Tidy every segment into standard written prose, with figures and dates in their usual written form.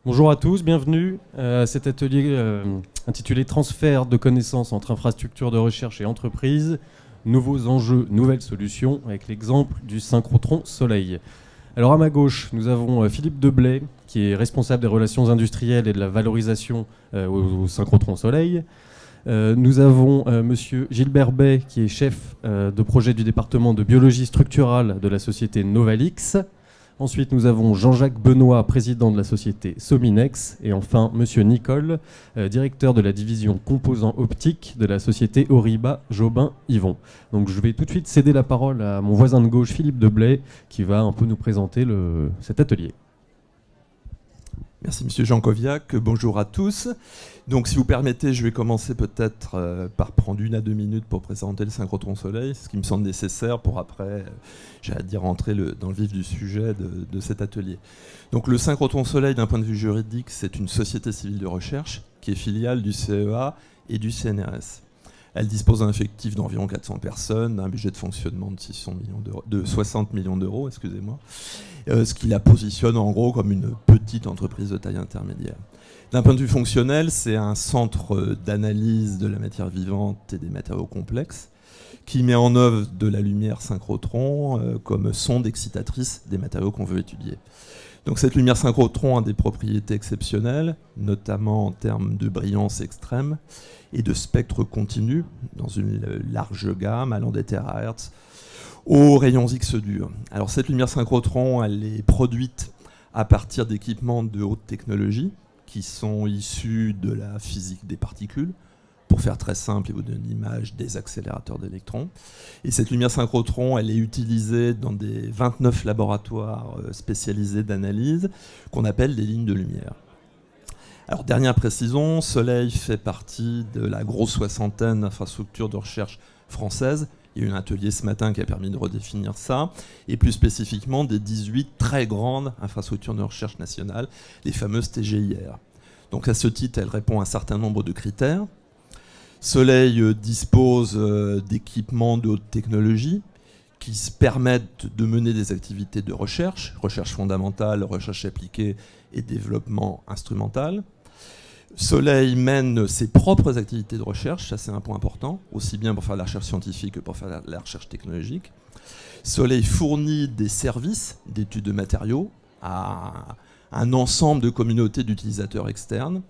Bonjour à tous, bienvenue à cet atelier intitulé Transfert de connaissances entre infrastructures de recherche et entreprises, nouveaux enjeux, nouvelles solutions, avec l'exemple du synchrotron Soleil. Alors à ma gauche, nous avons Philippe Deblay, qui est responsable des relations industrielles et de la valorisation au synchrotron Soleil. Nous avons monsieur Gilbert Bay, qui est chef de projet du département de biologie structurale de la société Novalix. Ensuite, nous avons Jean-Jacques Benoît, président de la société Sominex. Et enfin, monsieur Nicole, directeur de la division composants optiques de la société Oriba Jobin-Yvon. Donc je vais tout de suite céder la parole à mon voisin de gauche, Philippe Deblay, qui va un peu nous présenter cet atelier. Merci Monsieur Jankoviak, bonjour à tous. Donc si vous permettez, je vais commencer peut-être par prendre 1 à 2 minutes pour présenter le synchrotron Soleil, ce qui me semble nécessaire pour après, j'allais dire, rentrer dans le vif du sujet de cet atelier. Donc le synchrotron Soleil, d'un point de vue juridique, c'est une société civile de recherche qui est filiale du CEA et du CNRS. Elle dispose d'un effectif d'environ 400 personnes, un budget de fonctionnement de 60 millions d'euros, excusez-moi, ce qui la positionne en gros comme une petite entreprise de taille intermédiaire. D'un point de vue fonctionnel, c'est un centre d'analyse de la matière vivante et des matériaux complexes qui met en œuvre de la lumière synchrotron comme sonde excitatrice des matériaux qu'on veut étudier. Donc cette lumière synchrotron a des propriétés exceptionnelles, notamment en termes de brillance extrême et de spectre continu, dans une large gamme allant des terahertz aux rayons X durs. Alors cette lumière synchrotron, elle est produite à partir d'équipements de haute technologie qui sont issus de la physique des particules. Pour faire très simple et vous donner l'image des accélérateurs d'électrons. Et cette lumière synchrotron, elle est utilisée dans des 29 laboratoires spécialisés d'analyse qu'on appelle des lignes de lumière. Alors dernière précision, Soleil fait partie de la grosse soixantaine d'infrastructures de recherche françaises. Il y a eu un atelier ce matin qui a permis de redéfinir ça, et plus spécifiquement des 18 très grandes infrastructures de recherche nationales, les fameuses TGIR. Donc à ce titre, elle répond à un certain nombre de critères. Soleil dispose d'équipements de haute technologie qui se permettent de mener des activités de recherche fondamentale, recherche appliquée et développement instrumental. Soleil mène ses propres activités de recherche, ça c'est un point important, aussi bien pour faire de la recherche scientifique que pour faire de la recherche technologique. Soleil fournit des services d'études de matériaux à un ensemble de communautés d'utilisateurs externes.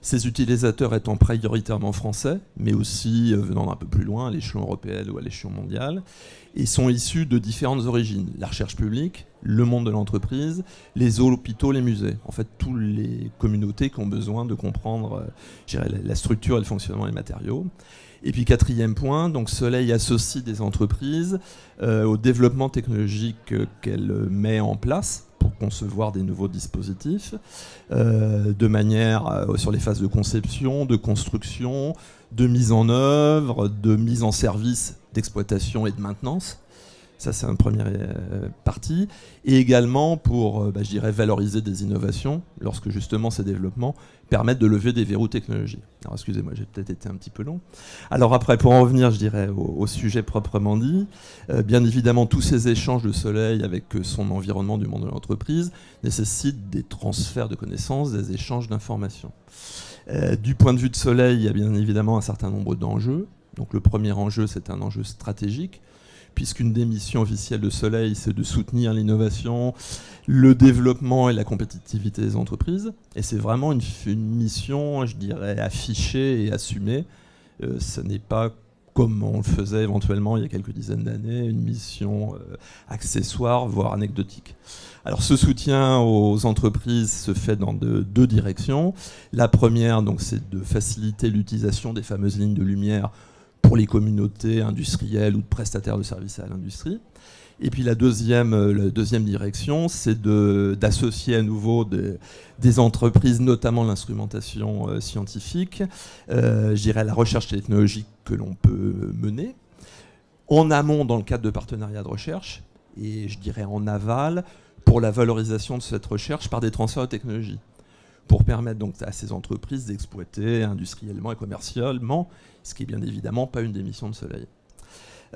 Ces utilisateurs étant prioritairement français, mais aussi venant d'un peu plus loin, à l'échelon européen ou à l'échelon mondial, et sont issus de différentes origines. La recherche publique, le monde de l'entreprise, les hôpitaux, les musées. En fait, toutes les communautés qui ont besoin de comprendre la structure et le fonctionnement des matériaux. Et puis quatrième point, donc Soleil associe des entreprises au développement technologique qu'elle met en place pour concevoir des nouveaux dispositifs, de manière sur les phases de conception, de construction, de mise en œuvre, de mise en service, d'exploitation et de maintenance. Ça, c'est une première partie. Et également pour, je dirais, valoriser des innovations lorsque justement ces développements permettent de lever des verrous technologiques. Alors, excusez-moi, j'ai peut-être été un petit peu long. Alors après, pour en revenir, je dirais, au sujet proprement dit, bien évidemment, tous ces échanges de Soleil avec son environnement du monde de l'entreprise nécessitent des transferts de connaissances, des échanges d'informations. Du point de vue de Soleil, il y a bien évidemment un certain nombre d'enjeux. Donc le premier enjeu, c'est un enjeu stratégique, puisqu'une des missions officielles de Soleil, c'est de soutenir l'innovation, le développement et la compétitivité des entreprises. Et c'est vraiment une mission, je dirais, affichée et assumée. Ce n'est pas, comme on le faisait éventuellement il y a quelques dizaines d'années, une mission accessoire, voire anecdotique. Alors ce soutien aux entreprises se fait dans deux directions. La première, donc, c'est de faciliter l'utilisation des fameuses lignes de lumière pour les communautés industrielles ou de prestataires de services à l'industrie. Et puis la deuxième direction, c'est d'associer à nouveau des entreprises, notamment l'instrumentation scientifique, je dirais la recherche technologique que l'on peut mener, en amont dans le cadre de partenariats de recherche, et je dirais en aval pour la valorisation de cette recherche par des transferts de technologie, pour permettre donc à ces entreprises d'exploiter industriellement et commercialement, ce qui est bien évidemment pas une des missions de Soleil.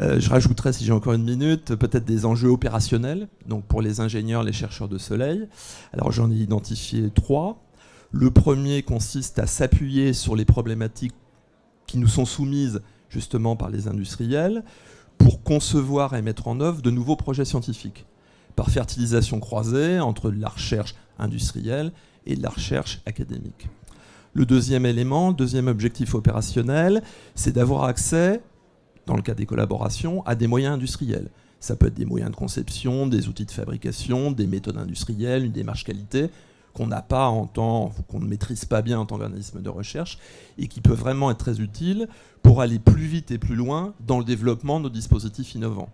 Je rajouterai, si j'ai encore 1 minute, peut-être des enjeux opérationnels, donc pour les ingénieurs, les chercheurs de Soleil. Alors j'en ai identifié 3. Le premier consiste à s'appuyer sur les problématiques qui nous sont soumises justement par les industriels pour concevoir et mettre en œuvre de nouveaux projets scientifiques, par fertilisation croisée entre de la recherche industrielle et de la recherche académique. Le deuxième élément, deuxième objectif opérationnel, c'est d'avoir accès, dans le cas des collaborations, à des moyens industriels. Ça peut être des moyens de conception, des outils de fabrication, des méthodes industrielles, une démarche qualité qu'on n'a pas qu'on ne maîtrise pas bien en tant qu'organisme de recherche et qui peut vraiment être très utile pour aller plus vite et plus loin dans le développement de nos dispositifs innovants.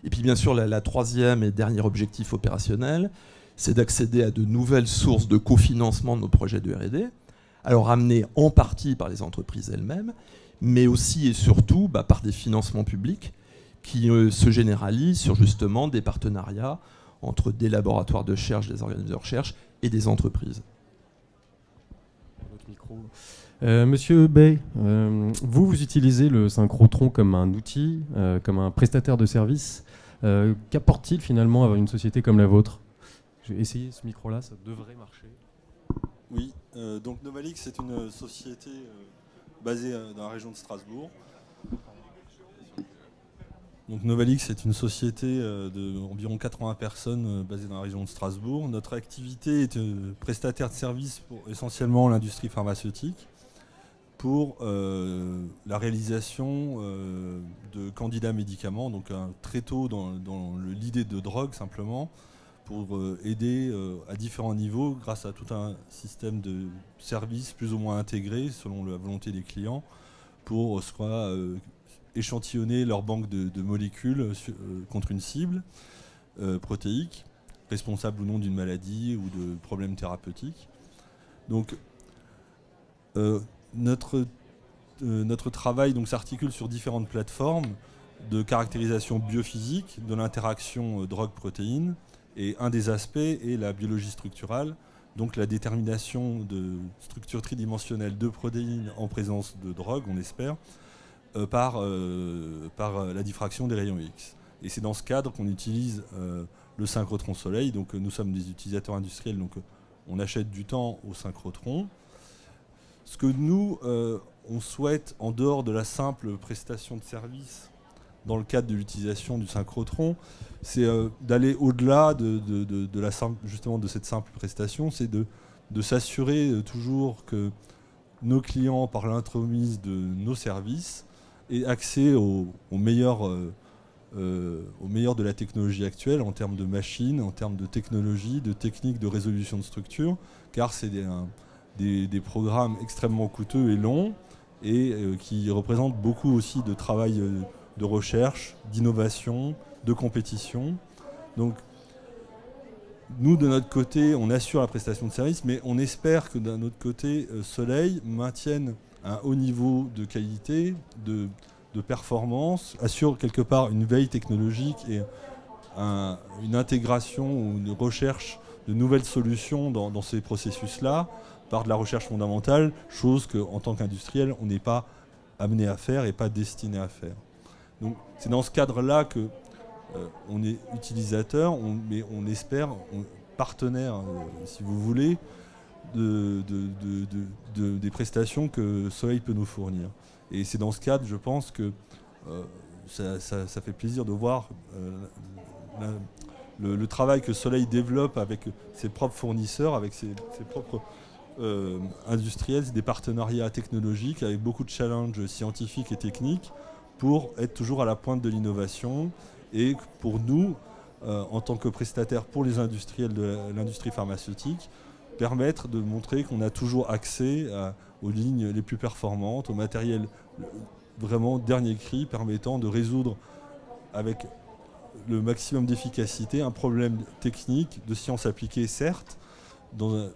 Et puis bien sûr, la troisième et dernier objectif opérationnel, c'est d'accéder à de nouvelles sources de cofinancement de nos projets de R&D, alors amenés en partie par les entreprises elles-mêmes, mais aussi et surtout par des financements publics qui se généralisent sur justement des partenariats entre des laboratoires de recherche, des organismes de recherche et des entreprises. Monsieur Bay, vous utilisez le synchrotron comme un outil, comme un prestataire de service. Qu'apporte-t-il finalement à une société comme la vôtre? J'ai essayé ce micro-là, ça devrait marcher. Oui, donc Novalix, c'est une société basée dans la région de Strasbourg. Donc Novalix est une société d'environ 80 personnes basée dans la région de Strasbourg. Notre activité est prestataire de services pour essentiellement l'industrie pharmaceutique pour la réalisation de candidats médicaments, donc très tôt dans l'idée de drogue simplement, pour aider à différents niveaux grâce à tout un système de services plus ou moins intégrés selon la volonté des clients pour soit échantillonner leur banque de molécules contre une cible protéique, responsable ou non d'une maladie ou de problèmes thérapeutiques. Donc notre travail s'articule sur différentes plateformes de caractérisation biophysique de l'interaction drogue-protéine, et un des aspects est la biologie structurale, donc la détermination de structures tridimensionnelles de protéines en présence de drogue, on espère, par la diffraction des rayons X. Et c'est dans ce cadre qu'on utilise le synchrotron soleil. Donc nous sommes des utilisateurs industriels, donc on achète du temps au synchrotron. Ce que nous, on souhaite, en dehors de la simple prestation de service, dans le cadre de l'utilisation du synchrotron, c'est d'aller au-delà justement de cette simple prestation, c'est de s'assurer toujours que nos clients, par l'intromise de nos services, aient accès au meilleur de la technologie actuelle en termes de machines, en termes de technologie, de techniques de résolution de structure, car c'est des programmes extrêmement coûteux et longs et qui représentent beaucoup aussi de travail de recherche, d'innovation, de compétition. Donc nous, de notre côté, on assure la prestation de service, mais on espère que d'un autre côté, Soleil maintienne un haut niveau de qualité, de performance, assure quelque part une veille technologique et une intégration ou une recherche de nouvelles solutions dans ces processus-là par de la recherche fondamentale, chose qu'en tant qu'industriel, on n'est pas amené à faire et pas destiné à faire. Donc c'est dans ce cadre-là que on est utilisateur, mais on espère partenaire, si vous voulez, des prestations que Soleil peut nous fournir. Et c'est dans ce cadre, je pense que ça fait plaisir de voir le travail que Soleil développe avec ses propres fournisseurs, avec ses propres industriels, des partenariats technologiques avec beaucoup de challenges scientifiques et techniques pour être toujours à la pointe de l'innovation et pour nous, en tant que prestataires pour les industriels de l'industrie pharmaceutique, permettre de montrer qu'on a toujours accès aux lignes les plus performantes, au matériel vraiment dernier cri permettant de résoudre avec le maximum d'efficacité un problème technique, de science appliquée certes,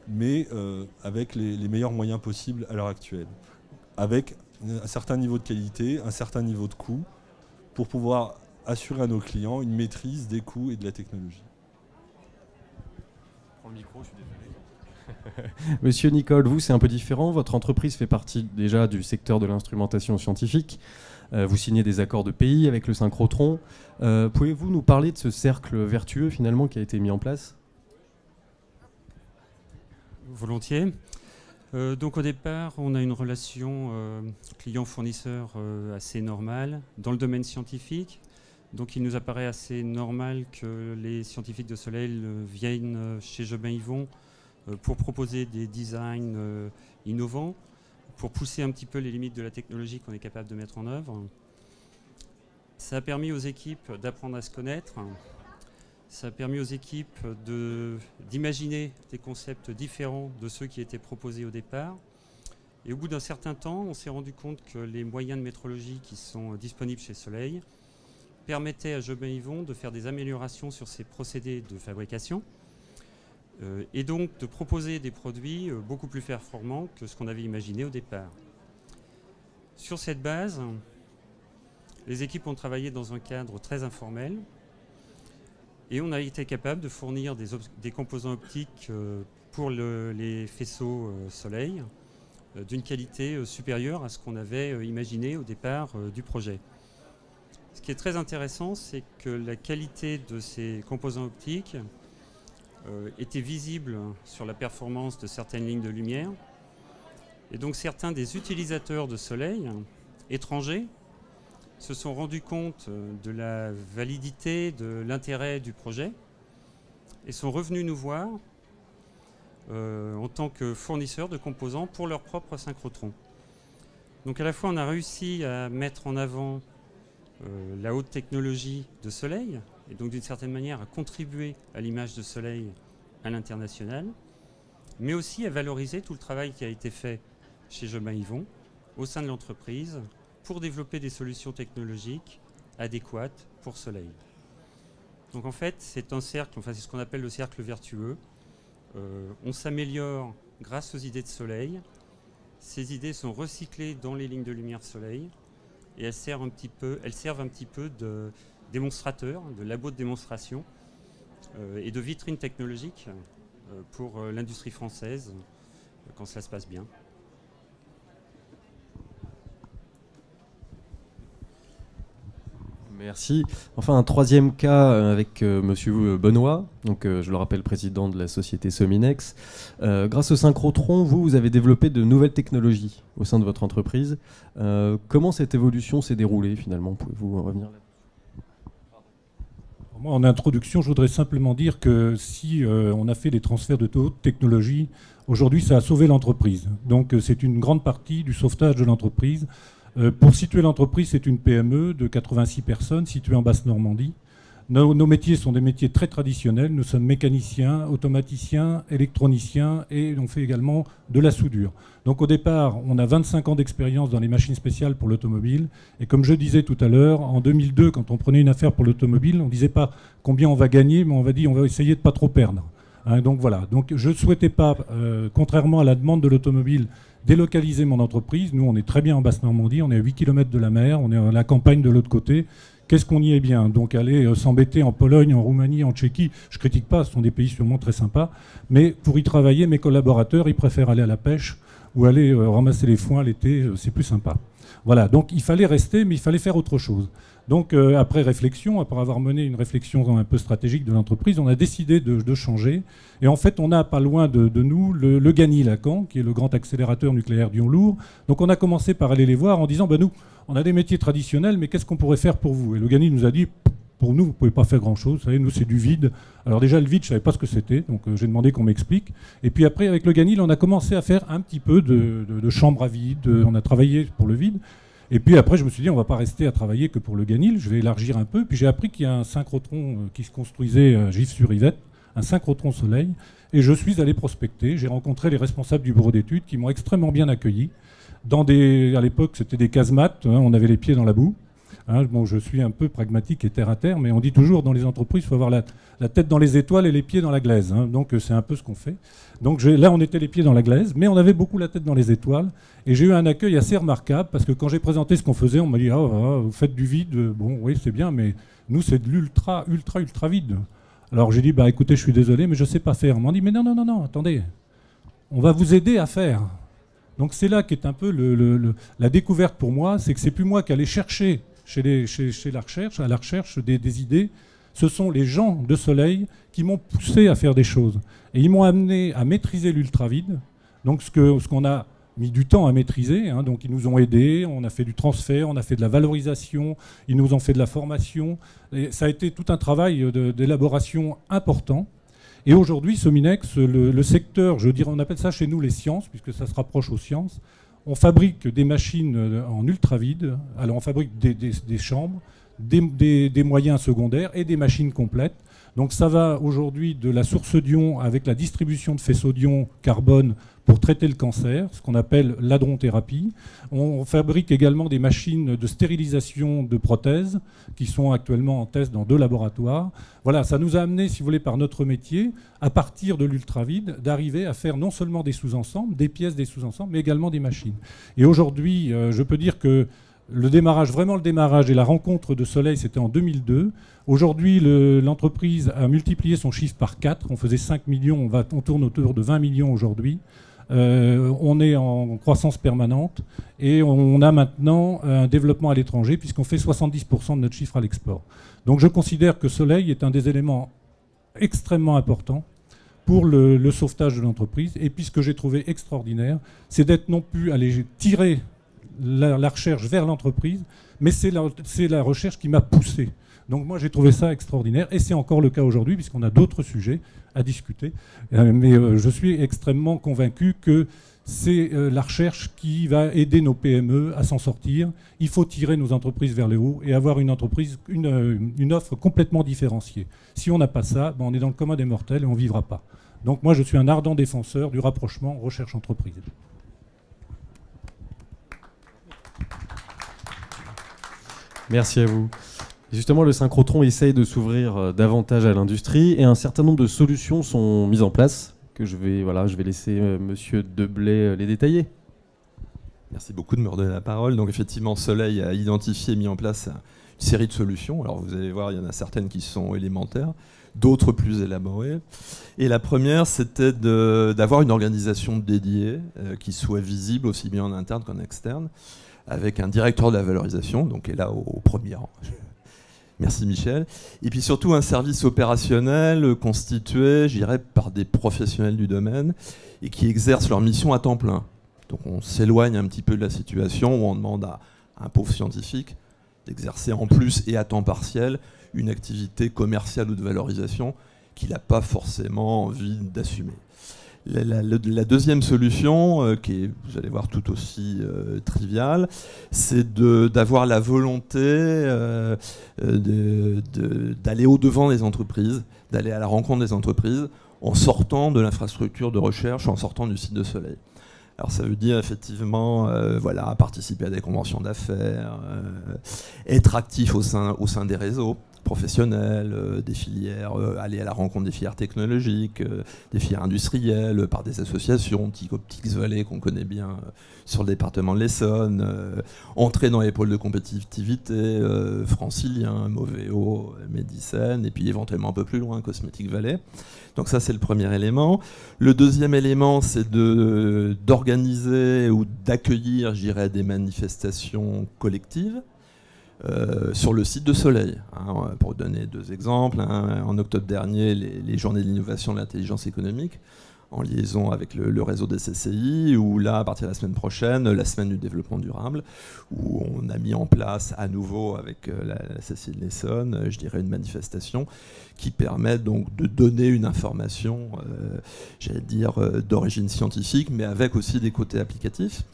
mais avec les meilleurs moyens possibles à l'heure actuelle, avec un certain niveau de qualité, un certain niveau de coût, pour pouvoir assurer à nos clients une maîtrise des coûts et de la technologie. Je prends le micro, je suis désolé. Monsieur Nicole, vous, c'est un peu différent. Votre entreprise fait partie déjà du secteur de l'instrumentation scientifique. Vous signez des accords de pays avec le synchrotron. Pouvez-vous nous parler de ce cercle vertueux finalement qui a été mis en place ? Volontiers. Donc au départ, on a une relation client-fournisseur assez normale dans le domaine scientifique. Donc il nous apparaît assez normal que les scientifiques de Soleil viennent chez Jobin Yvon pour proposer des designs innovants, pour pousser un petit peu les limites de la technologie qu'on est capable de mettre en œuvre. Ça a permis aux équipes d'apprendre à se connaître. Ça a permis aux équipes d'imaginer des concepts différents de ceux qui étaient proposés au départ. Et au bout d'un certain temps, on s'est rendu compte que les moyens de métrologie qui sont disponibles chez Soleil permettaient à Jobin Yvon de faire des améliorations sur ses procédés de fabrication et donc de proposer des produits beaucoup plus performants que ce qu'on avait imaginé au départ. Sur cette base, les équipes ont travaillé dans un cadre très informel. Et on a été capable de fournir des composants optiques pour les faisceaux Soleil d'une qualité supérieure à ce qu'on avait imaginé au départ du projet. Ce qui est très intéressant, c'est que la qualité de ces composants optiques était visible sur la performance de certaines lignes de lumière. Et donc certains des utilisateurs de Soleil étrangers se sont rendus compte de la validité, de l'intérêt du projet et sont revenus nous voir en tant que fournisseurs de composants pour leur propre synchrotron. Donc à la fois on a réussi à mettre en avant la haute technologie de Soleil et donc d'une certaine manière à contribuer à l'image de Soleil à l'international, mais aussi à valoriser tout le travail qui a été fait chez Jobin Yvon au sein de l'entreprise pour développer des solutions technologiques adéquates pour Soleil. Donc en fait, c'est un cercle, enfin c'est ce qu'on appelle le cercle vertueux. On s'améliore grâce aux idées de Soleil. Ces idées sont recyclées dans les lignes de lumière de Soleil et elles servent un petit peu de démonstrateurs, de labos de démonstration et de vitrines technologiques pour l'industrie française quand cela se passe bien. Merci. Enfin, un troisième cas avec monsieur Benoît, donc, je le rappelle, président de la société Sominex. Grâce au synchrotron, vous avez développé de nouvelles technologies au sein de votre entreprise. Comment cette évolution s'est déroulée finalement? Pouvez-vous revenir là-dessus? Moi, en introduction, je voudrais simplement dire que si on a fait des transferts de haute technologie, aujourd'hui, ça a sauvé l'entreprise. Donc, c'est une grande partie du sauvetage de l'entreprise. Pour situer l'entreprise, c'est une PME de 86 personnes située en Basse-Normandie. Nos métiers sont des métiers très traditionnels. Nous sommes mécaniciens, automaticiens, électroniciens et on fait également de la soudure. Donc au départ, on a 25 ans d'expérience dans les machines spéciales pour l'automobile. Et comme je disais tout à l'heure, en 2002, quand on prenait une affaire pour l'automobile, on ne disait pas combien on va gagner, mais on va dire on va essayer de ne pas trop perdre. Donc voilà. Donc je ne souhaitais pas, contrairement à la demande de l'automobile, délocaliser mon entreprise. Nous, on est très bien en Basse-Normandie, on est à 8 km de la mer, on est à la campagne de l'autre côté. Qu'est-ce qu'on y est bien? Donc aller s'embêter en Pologne, en Roumanie, en Tchéquie, je ne critique pas, ce sont des pays sûrement très sympas, mais pour y travailler, mes collaborateurs, ils préfèrent aller à la pêche ou aller ramasser les foins l'été, c'est plus sympa. Voilà, donc il fallait rester, mais il fallait faire autre chose. Donc après réflexion, après avoir mené une réflexion un peu stratégique de l'entreprise, on a décidé de changer. Et en fait, on a pas loin de nous le GANI-Lacan, qui est le grand accélérateur nucléaire d'Ion-Lourd. Donc on a commencé par aller les voir en disant, nous, on a des métiers traditionnels, mais qu'est-ce qu'on pourrait faire pour vous? Et le GANI nous a dit, pour nous, vous ne pouvez pas faire grand-chose. Vous savez, nous, c'est du vide. Alors déjà, le vide, je ne savais pas ce que c'était, donc j'ai demandé qu'on m'explique. Et puis après, avec le GANI, on a commencé à faire un petit peu de chambre à vide. On a travaillé pour le vide. Et puis après, je me suis dit, on ne va pas rester à travailler que pour le GANIL, je vais élargir un peu. Puis j'ai appris qu'il y a un synchrotron qui se construisait à Gif-sur-Yvette, un synchrotron Soleil. Et je suis allé prospecter. J'ai rencontré les responsables du bureau d'études qui m'ont extrêmement bien accueilli. À l'époque, c'était des casemates, on avait les pieds dans la boue. Bon, je suis un peu pragmatique et terre à terre, mais on dit toujours dans les entreprises, il faut avoir la tête dans les étoiles et les pieds dans la glaise. Donc c'est un peu ce qu'on fait. Donc là, on était les pieds dans la glaise, mais on avait beaucoup la tête dans les étoiles. Et j'ai eu un accueil assez remarquable, parce que quand j'ai présenté ce qu'on faisait, on m'a dit vous faites du vide, bon oui c'est bien, mais nous c'est de l'ultra, ultra, ultra vide. Alors j'ai dit, écoutez, je suis désolé, mais je ne sais pas faire. On m'a dit, mais non, attendez, on va vous aider à faire. Donc c'est là qu'est un peu la découverte pour moi, c'est que c'est plus moi qui allais chercher à la recherche des idées. Ce sont les gens de Soleil qui m'ont poussé à faire des choses. Et ils m'ont amené à maîtriser l'ultravide. Donc ce qu'on a mis du temps à maîtriser, hein, donc ils nous ont aidés, on a fait du transfert, on a fait de la valorisation, ils nous ont fait de la formation, et ça a été tout un travail d'élaboration important. Et aujourd'hui, Sominex, le secteur, je dirais, on appelle ça chez nous les sciences, puisque ça se rapproche aux sciences, on fabrique des machines en ultra-vide, alors on fabrique des chambres, des moyens secondaires et des machines complètes. Donc ça va aujourd'hui de la source d'ion avec la distribution de faisceaux d'ion carbone pour traiter le cancer, ce qu'on appelle l'hadrothérapie. On fabrique également des machines de stérilisation de prothèses qui sont actuellement en test dans 2 laboratoires. Voilà, ça nous a amené, si vous voulez, par notre métier, à partir de l'ultravide, d'arriver à faire non seulement des sous-ensembles, des pièces des sous-ensembles, mais également des machines. Et aujourd'hui, je peux dire que le démarrage et la rencontre de Soleil, c'était en 2002. Aujourd'hui, l'entreprise a multiplié son chiffre par 4. On faisait 5 millions, on tourne autour de 20 millions aujourd'hui. On est en croissance permanente et on a maintenant un développement à l'étranger puisqu'on fait 70% de notre chiffre à l'export. Donc je considère que Soleil est un des éléments extrêmement importants pour le sauvetage de l'entreprise. Et puis ce que j'ai trouvé extraordinaire, c'est d'être non plus aller tirer la recherche vers l'entreprise, mais c'est la recherche qui m'a poussé. Donc moi j'ai trouvé ça extraordinaire et c'est encore le cas aujourd'hui puisqu'on a d'autres sujets à discuter. Mais je suis extrêmement convaincu que c'est la recherche qui va aider nos PME à s'en sortir. Il faut tirer nos entreprises vers le haut et avoir une offre complètement différenciée. Si on n'a pas ça, on est dans le commun des mortels et on ne vivra pas. Donc moi je suis un ardent défenseur du rapprochement recherche-entreprise. Merci à vous. Justement, le synchrotron essaye de s'ouvrir davantage à l'industrie et un certain nombre de solutions sont mises en place que je vais laisser Monsieur Deblay les détailler. Merci beaucoup de me redonner la parole. Donc effectivement, Soleil a identifié et mis en place une série de solutions. Alors vous allez voir, il y en a certaines qui sont élémentaires, d'autres plus élaborées. Et la première, c'était d'avoir une organisation dédiée qui soit visible aussi bien en interne qu'en externe, avec un directeur de la valorisation, donc qui est là au premier rang. Merci Michel. Et puis surtout un service opérationnel constitué, je dirais, par des professionnels du domaine et qui exercent leur mission à temps plein. Donc on s'éloigne un petit peu de la situation où on demande à un pauvre scientifique d'exercer en plus et à temps partiel une activité commerciale ou de valorisation qu'il n'a pas forcément envie d'assumer. La deuxième solution, qui est, vous allez voir, tout aussi triviale, c'est d'avoir la volonté d'aller au-devant des entreprises, d'aller à la rencontre des entreprises en sortant de l'infrastructure de recherche, en sortant du site de Soleil. Alors ça veut dire effectivement participer à des conventions d'affaires, être actif au sein des réseaux professionnels, des filières, aller à la rencontre des filières technologiques, des filières industrielles, par des associations, TIC Optics Valley qu'on connaît bien sur le département de l'Essonne, entrer dans les pôles de compétitivité, Francilien, Moveo, Médicène, et puis éventuellement un peu plus loin, Cosmetic Valley. Donc ça c'est le premier élément. Le deuxième élément c'est d'organiser ou d'accueillir, je dirais, des manifestations collectives. Sur le site de Soleil. Pour donner 2 exemples, en octobre dernier, les journées de l'innovation et de l'intelligence économique, en liaison avec le réseau des CCI, ou là, à partir de la semaine prochaine, la semaine du développement durable, où on a mis en place à nouveau avec la CCI de l'Essonne, je dirais, une manifestation qui permet donc de donner une information, j'allais dire, d'origine scientifique, mais avec aussi des côtés applicatifs.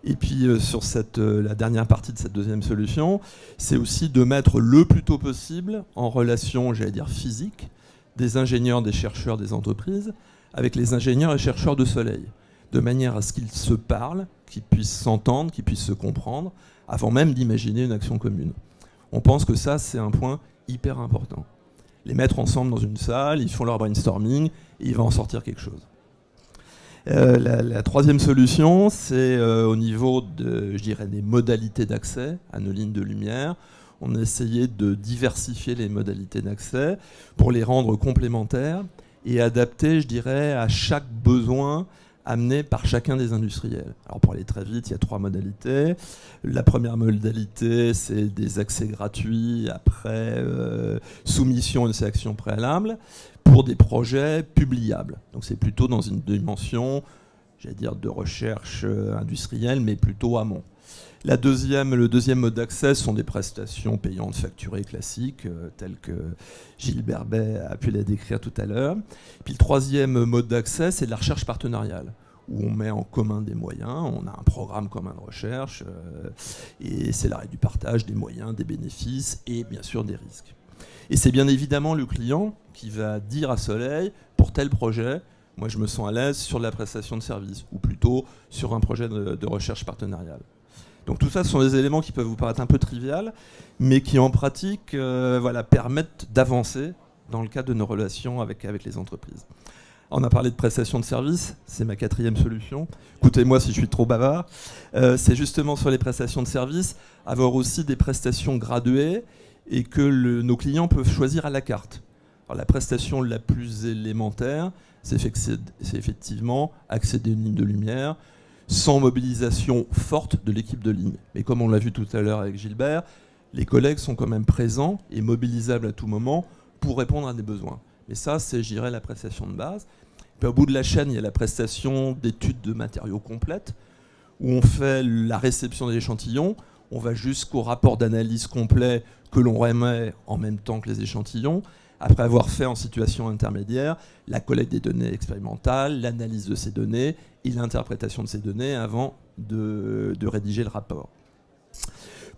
Et puis sur la dernière partie de cette deuxième solution, c'est aussi de mettre le plus tôt possible en relation, j'allais dire, physique, des ingénieurs, des chercheurs, des entreprises, avec les ingénieurs et chercheurs de Soleil, de manière à ce qu'ils se parlent, qu'ils puissent s'entendre, qu'ils puissent se comprendre, avant même d'imaginer une action commune. On pense que ça, c'est un point hyper important. Les mettre ensemble dans une salle, ils font leur brainstorming, et il va en sortir quelque chose. La troisième solution, c'est au niveau je dirais, des modalités d'accès à nos lignes de lumière. On a essayé de diversifier les modalités d'accès pour les rendre complémentaires et adapter, je dirais, à chaque besoin amené par chacun des industriels. Alors pour aller très vite, il y a 3 modalités. La première modalité, c'est des accès gratuits après soumission à une sélection préalable pour des projets publiables. Donc c'est plutôt dans une dimension, j'allais dire, de recherche industrielle, mais plutôt amont. Le deuxième mode d'accès sont des prestations payantes facturées classiques, telles que Gilles Berbet a pu les décrire tout à l'heure. Puis le troisième mode d'accès, c'est de la recherche partenariale, où on met en commun des moyens, on a un programme commun de recherche, et c'est l'arrêt du partage des moyens, des bénéfices et bien sûr des risques. Et c'est bien évidemment le client qui va dire à Soleil, pour tel projet, moi je me sens à l'aise sur la prestation de service, ou plutôt sur un projet de recherche partenariale. Donc tout ça, ce sont des éléments qui peuvent vous paraître un peu trivial, mais qui en pratique permettent d'avancer dans le cadre de nos relations avec les entreprises. On a parlé de prestation de service, c'est ma 4e solution. Écoutez-moi si je suis trop bavard. C'est justement sur les prestations de service, avoir aussi des prestations graduées et que nos clients peuvent choisir à la carte. Alors, la prestation la plus élémentaire, c'est effectivement accéder à une ligne de lumière sans mobilisation forte de l'équipe de ligne. Mais comme on l'a vu tout à l'heure avec Gilbert, les collègues sont quand même présents et mobilisables à tout moment pour répondre à des besoins. Mais ça, c'est, je dirais, la prestation de base. Puis au bout de la chaîne, il y a la prestation d'études de matériaux complètes, où on fait la réception des échantillons, on va jusqu'au rapport d'analyse complet que l'on remet en même temps que les échantillons, après avoir fait en situation intermédiaire la collecte des données expérimentales, l'analyse de ces données et l'interprétation de ces données avant de rédiger le rapport.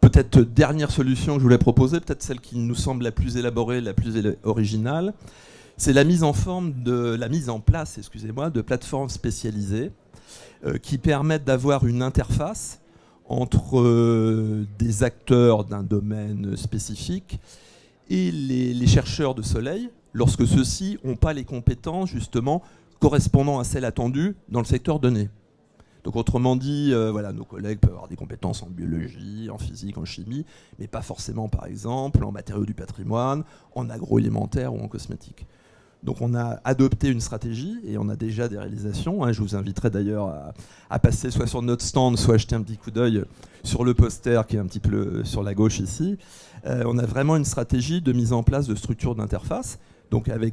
Peut-être dernière solution que je voulais proposer, peut-être celle qui nous semble la plus élaborée, la plus originale, c'est la mise en place de plateformes spécialisées qui permettent d'avoir une interface entre des acteurs d'un domaine spécifique et les chercheurs de Soleil, lorsque ceux-ci n'ont pas les compétences justement correspondant à celles attendues dans le secteur donné. Donc autrement dit, nos collègues peuvent avoir des compétences en biologie, en physique, en chimie, mais pas forcément par exemple en matériaux du patrimoine, en agroalimentaire ou en cosmétique. Donc on a adopté une stratégie et on a déjà des réalisations. Je vous inviterai d'ailleurs à passer soit sur notre stand, soit à jeter un petit coup d'œil sur le poster qui est un petit peu sur la gauche ici. On a vraiment une stratégie de mise en place de structures d'interface, donc avec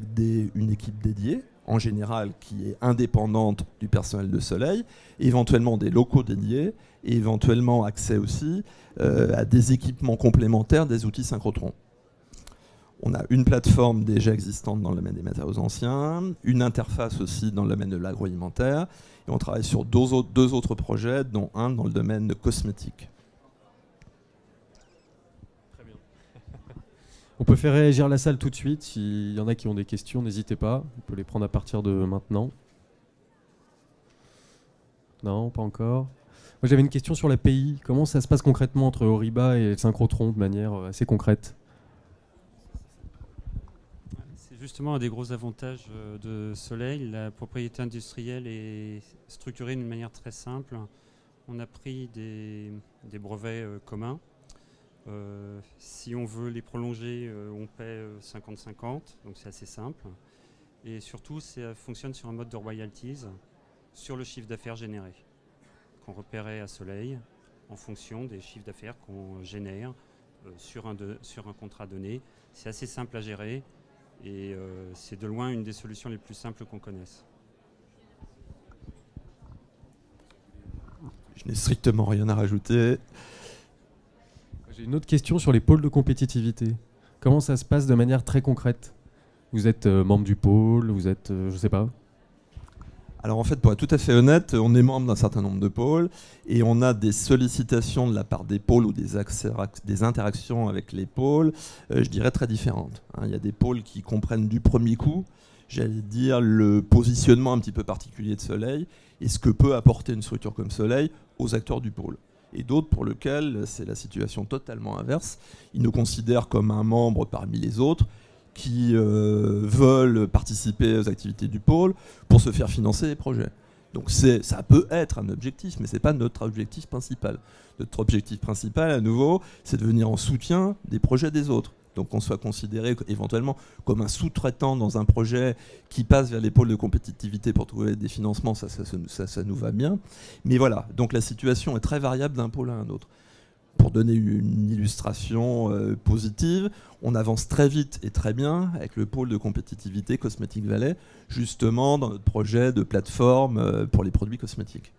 une équipe dédiée, en général qui est indépendante du personnel de Soleil, éventuellement des locaux dédiés, et éventuellement accès aussi à des équipements complémentaires, des outils synchrotron. On a une plateforme déjà existante dans le domaine des matériaux anciens, une interface aussi dans le domaine de l'agroalimentaire, et on travaille sur deux autres projets, dont un dans le domaine cosmétique. Très bien. On peut faire réagir la salle tout de suite. S'il y en a qui ont des questions, n'hésitez pas. On peut les prendre à partir de maintenant. Non, pas encore. Moi, j'avais une question sur l'API. Comment ça se passe concrètement entre Oriba et le synchrotron de manière assez concrète ? Justement, un des gros avantages de Soleil, la propriété industrielle est structurée d'une manière très simple. On a pris des brevets communs. Si on veut les prolonger, on paie 50-50, donc c'est assez simple. Et surtout, ça fonctionne sur un mode de royalties sur le chiffre d'affaires généré, qu'on repérait à Soleil en fonction des chiffres d'affaires qu'on génère sur un contrat donné. C'est assez simple à gérer. Et c'est de loin une des solutions les plus simples qu'on connaisse. Je n'ai strictement rien à rajouter. J'ai une autre question sur les pôles de compétitivité. Comment ça se passe de manière très concrète ? Vous êtes membre du pôle, vous êtes, je ne sais pas. Alors en fait, pour être tout à fait honnête, on est membre d'un certain nombre de pôles et on a des sollicitations de la part des pôles ou des interactions avec les pôles, je dirais très différentes. Il y a des pôles qui comprennent du premier coup, j'allais dire, le positionnement un petit peu particulier de Soleil et ce que peut apporter une structure comme Soleil aux acteurs du pôle. Et d'autres pour lesquels c'est la situation totalement inverse. Ils nous considèrent comme un membre parmi les autres qui veulent participer aux activités du pôle pour se faire financer les projets. Donc ça peut être un objectif, mais ce n'est pas notre objectif principal. Notre objectif principal, à nouveau, c'est de venir en soutien des projets des autres. Donc qu'on soit considéré éventuellement comme un sous-traitant dans un projet qui passe vers les pôles de compétitivité pour trouver des financements, ça nous va bien. Mais voilà, donc la situation est très variable d'un pôle à un autre. Pour donner une illustration positive, on avance très vite et très bien avec le pôle de compétitivité Cosmetic Valley, justement dans notre projet de plateforme pour les produits cosmétiques.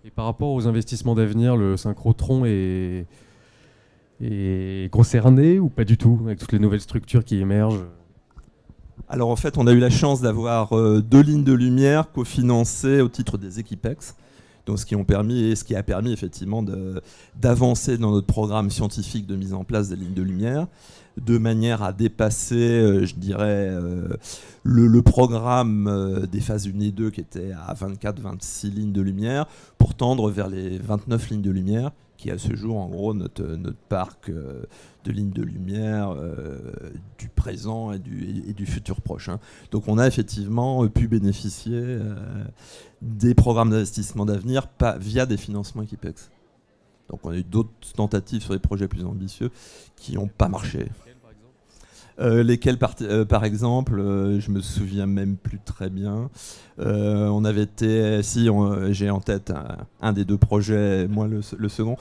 Et par rapport aux investissements d'avenir, le synchrotron est concerné ou pas du tout, avec toutes les nouvelles structures qui émergent? Alors en fait, on a eu la chance d'avoir 2 lignes de lumière cofinancées au titre des Equipex. Donc, ce qui a permis effectivement d'avancer dans notre programme scientifique de mise en place des lignes de lumière, de manière à dépasser, je dirais, le programme des phases 1 et 2 qui était à 24-26 lignes de lumière, pour tendre vers les 29 lignes de lumière, qui à ce jour, en gros, notre parc de lignes de lumière du présent et du futur proche. Donc on a effectivement pu bénéficier des programmes d'investissement d'avenir via des financements Equipex. Donc on a eu d'autres tentatives sur des projets plus ambitieux qui n'ont pas marché. Lesquels, par exemple, je me souviens même plus très bien. On avait été, j'ai en tête un des 2 projets, moi le second.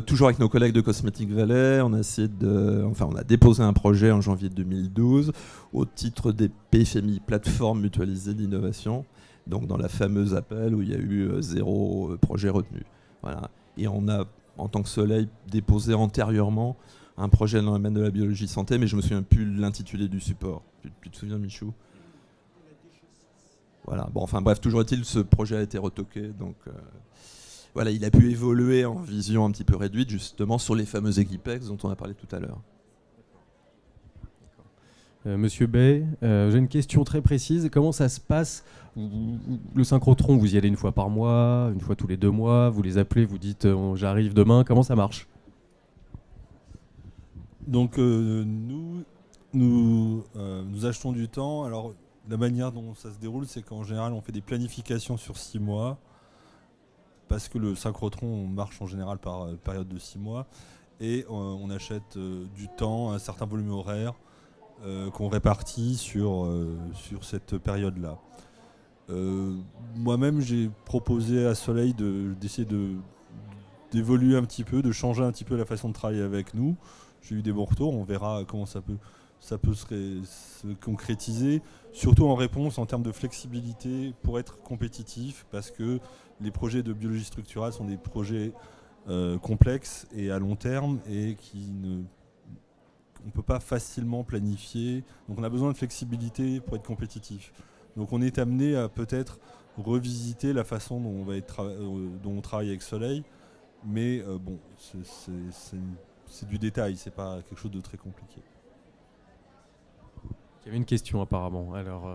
Toujours avec nos collègues de Cosmetic Valley, on a déposé un projet en janvier 2012 au titre des PFMI, plateformes mutualisées d'innovation. Donc dans la fameuse appel où il y a eu 0 projet retenu. Voilà. Et on a, en tant que Soleil, déposé antérieurement un projet dans le domaine de la biologie santé, mais je me souviens plus l'intitulé du support. Tu te souviens, Michou? Voilà. Bon, enfin bref, toujours est-il, ce projet a été retoqué, donc voilà, il a pu évoluer en vision un petit peu réduite, justement sur les fameux Equipex dont on a parlé tout à l'heure. Monsieur Bay, j'ai une question très précise. Comment ça se passe? Le synchrotron, vous y allez une fois par mois, une fois tous les 2 mois, vous les appelez, vous dites j'arrive demain, comment ça marche? Donc nous achetons du temps. Alors la manière dont ça se déroule, c'est qu'en général on fait des planifications sur 6 mois, parce que le synchrotron marche en général par période de 6 mois, et on achète du temps, un certain volume horaire qu'on répartit sur cette période-là. Moi-même, j'ai proposé à Soleil d'essayer d'évoluer un petit peu, de changer un petit peu la façon de travailler avec nous. J'ai eu des bons retours, on verra comment ça peut se concrétiser, surtout en réponse en termes de flexibilité pour être compétitif, parce que les projets de biologie structurale sont des projets complexes et à long terme, et on ne peut pas facilement planifier. Donc on a besoin de flexibilité pour être compétitif. Donc on est amené à peut-être revisiter la façon dont on travaille avec Soleil, mais bon, c'est du détail, c'est pas quelque chose de très compliqué. Il y avait une question apparemment, alors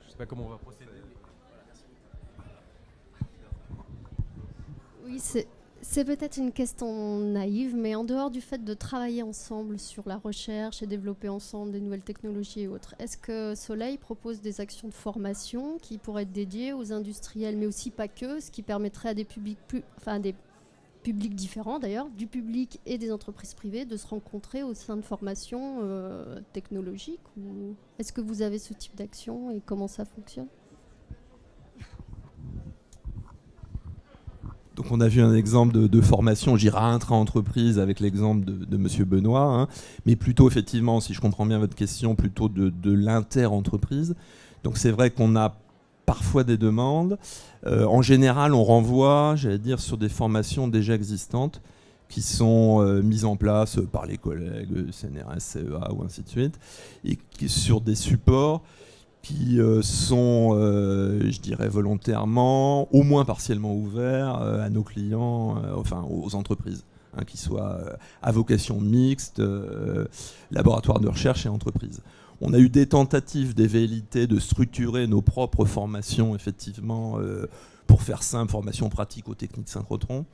je ne sais pas comment on va procéder. Oui, c'est peut-être une question naïve, mais en dehors du fait de travailler ensemble sur la recherche et développer ensemble des nouvelles technologies et autres, est-ce que Soleil propose des actions de formation qui pourraient être dédiées aux industriels, mais aussi pas que, ce qui permettrait à des publics publics différents d'ailleurs, du public et des entreprises privées, de se rencontrer au sein de formations technologiques? Ou est-ce que vous avez ce type d'action et comment ça fonctionne? Donc on a vu un exemple de formation, j'irai intra-entreprise avec l'exemple de Monsieur Benoît, mais plutôt effectivement, si je comprends bien votre question, plutôt de l'inter-entreprise. Donc c'est vrai qu'on a parfois des demandes. En général, on renvoie, j'allais dire, sur des formations déjà existantes qui sont mises en place par les collègues CNRS, CEA ou ainsi de suite, et sur des supports qui sont, je dirais, volontairement, au moins partiellement ouverts à nos clients, enfin aux entreprises, qui soient à vocation mixte, laboratoires de recherche et entreprises. On a eu des tentatives des velléités de structurer nos propres formations, effectivement, pour faire simple, formation pratique aux techniques synchrotron.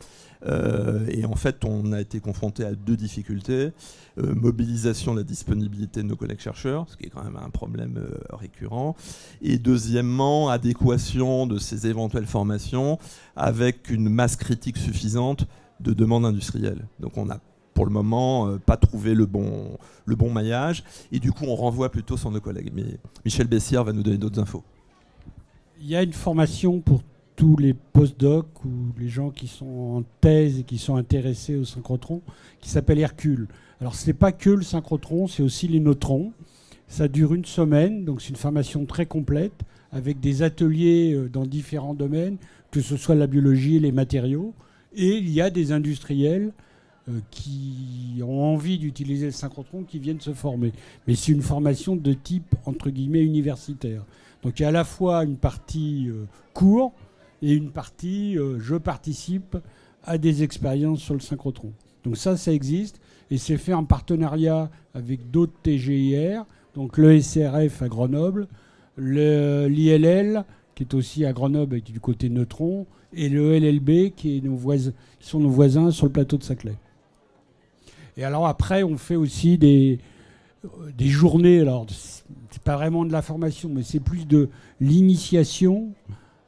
Et en fait, on a été confronté à 2 difficultés. Mobilisation de la disponibilité de nos collègues chercheurs, ce qui est quand même un problème récurrent. Et deuxièmement, adéquation de ces éventuelles formations avec une masse critique suffisante de demandes industrielles. Donc on a pour le moment pas trouvé le bon maillage. Et du coup, on renvoie plutôt sur nos collègues. Mais Michel Bessières va nous donner d'autres infos. Il y a une formation pour tous les postdocs ou les gens qui sont en thèse et qui sont intéressés au synchrotron, qui s'appelle Hercule. Alors ce n'est pas que le synchrotron, c'est aussi les neutrons. Ça dure une semaine, donc c'est une formation très complète, avec des ateliers dans différents domaines, que ce soit la biologie et les matériaux. Et il y a des industriels qui ont envie d'utiliser le synchrotron qui viennent se former. Mais c'est une formation de type, entre guillemets, universitaire. Donc il y a à la fois une partie cours et une partie je participe à des expériences sur le synchrotron. Donc ça existe et c'est fait en partenariat avec d'autres TGIR, donc le SRF à Grenoble, l'ILL qui est aussi à Grenoble et qui est du côté neutron, et le LLB qui sont nos voisins sur le plateau de Saclay. Et alors après, on fait aussi des journées, alors c'est pas vraiment de la formation, mais c'est plus de l'initiation.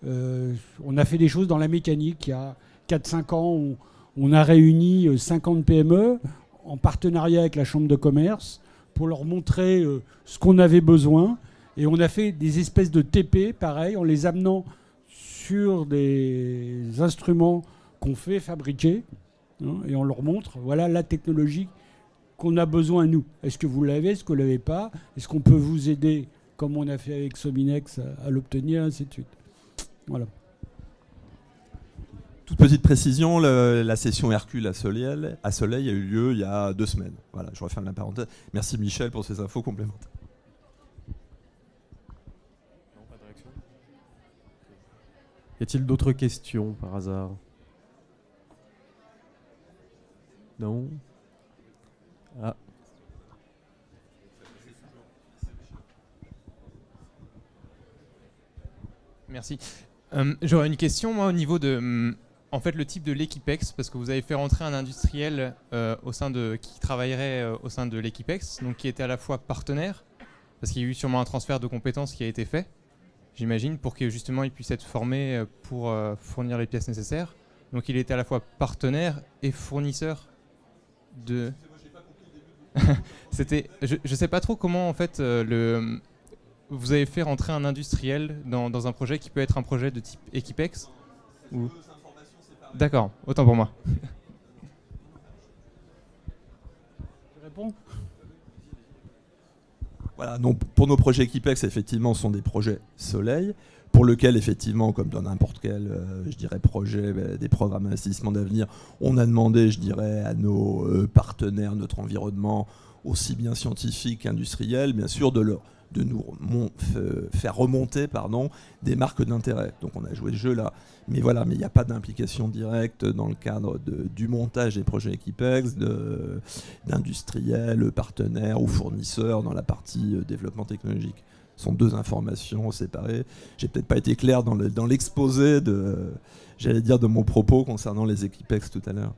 On a fait des choses dans la mécanique. Il y a 4-5 ans, on a réuni 50 PME en partenariat avec la Chambre de commerce pour leur montrer ce qu'on avait besoin. Et on a fait des espèces de TP, pareil, en les amenant sur des instruments qu'on fait fabriquer. Et on leur montre, voilà la technologie qu'on a besoin, nous. Est-ce que vous l'avez, est-ce que vous ne l'avez pas? Est-ce qu'on peut vous aider, comme on a fait avec Sominex, à l'obtenir, ainsi de suite. Voilà. Toute petite précision, la session Hercule à Soleil a eu lieu il y a 2 semaines. Voilà, je referme la parenthèse. Merci Michel pour ces infos complémentaires. Y a-t-il d'autres questions par hasard? Non? Ah. Merci. J'aurais une question, moi, au niveau de en fait, le type de l'Equipex, parce que vous avez fait rentrer un industriel qui travaillerait au sein de l'Equipex, donc qui était à la fois partenaire, parce qu'il y a eu sûrement un transfert de compétences qui a été fait, j'imagine, pour que justement il puisse être formé pour fournir les pièces nécessaires. Donc il était à la fois partenaire et fournisseur de... C'était, je sais pas trop comment en fait vous avez fait rentrer un industriel dans un projet qui peut être un projet de type Equipex ou... D'accord, autant pour moi. Je réponds. Voilà, donc pour nos projets Equipex, effectivement, ce sont des projets Soleil, pour lesquels, effectivement, comme dans n'importe quel, je dirais, projet, des programmes d'investissement d'avenir, on a demandé, je dirais, à nos partenaires, notre environnement, aussi bien scientifique qu'industriel, bien sûr, de nous faire remonter des marques d'intérêt. Donc on a joué ce jeu-là. Mais voilà, mais il n'y a pas d'implication directe dans le cadre du montage des projets Equipex, d'industriels, partenaires ou fournisseurs dans la partie développement technologique. Ce sont 2 informations séparées. J'ai peut-être pas été clair dans l'exposé de mon propos concernant les Equipex tout à l'heure.